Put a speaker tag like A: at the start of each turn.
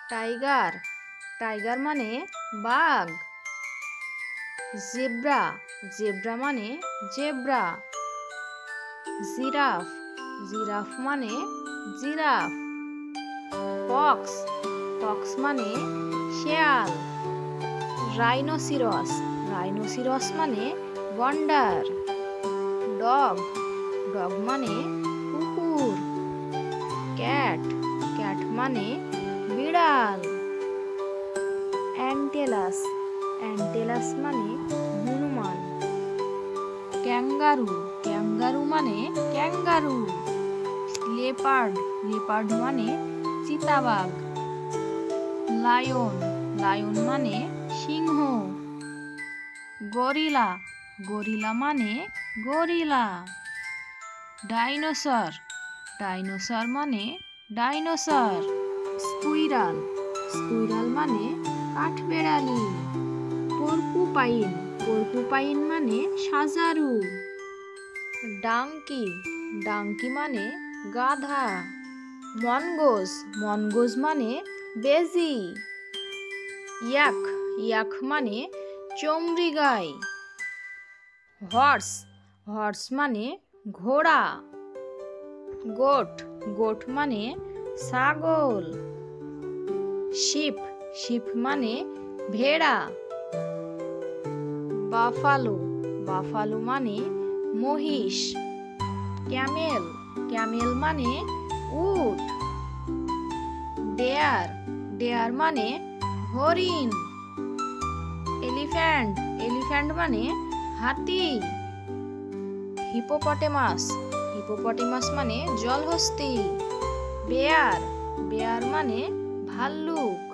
A: Tiger, tiger মানে বাঘ। Zebra, zebra মানে জেব্রা। জিরাফ, জিরাফ মানে জিরাফ। ফক্স, ফক্স মানে শেয়াল। রাইনোসিরস, রাইনোসিরস মানে গন্ডার। ডগ, ডগ মানে কুকুর। ক্যাট, ক্যাট মানে বিড়াল। অ্যান্টেলাস, অ্যান্টেলাস মানে হনুমান। ক্যাঙ্গারু, ক্যাঙ্গারু মানে ক্যাঙ্গারু। লেপার্ড, লেপার্ড মানে চিতাবাঘ। লায়ন, লায়ন মানে সিংহ। গরিলা, গরিলা মানে গরিলা। ডাইনোসর, ডাইনোসর মানে ডাইনোসর। স্কুইরাল, স্কুইরাল মানে কাঠবেড়ালি। পর্কুপাইন, পর্কুপাইন মানে সাজারু। ডাংকি, ডাংকি মানে গাধা। মনগোজ, মনগোজ মানে বেজি। ইয়াক, ইয়াক মানে চমড়ি গাই। হর্স, হর্স মানে ঘোড়া। গোট, গোট মানে ছাগল। শিপ, শিপ মানে ভেড়া। বাফালো, বাফালো মানে মহিষ। ক্যামেল, ক্যামেল মানে উট। ডেয়ার, ডেয়ার মানে হরিণ। এলিফ্যান্ট, এলিফ্যান্ট মানে হাতি। হিপোপটেমাস, হিপোপটেমাস মানে জলহস্তী। বেয়ার, বেয়ার মানে ভাল্লুক।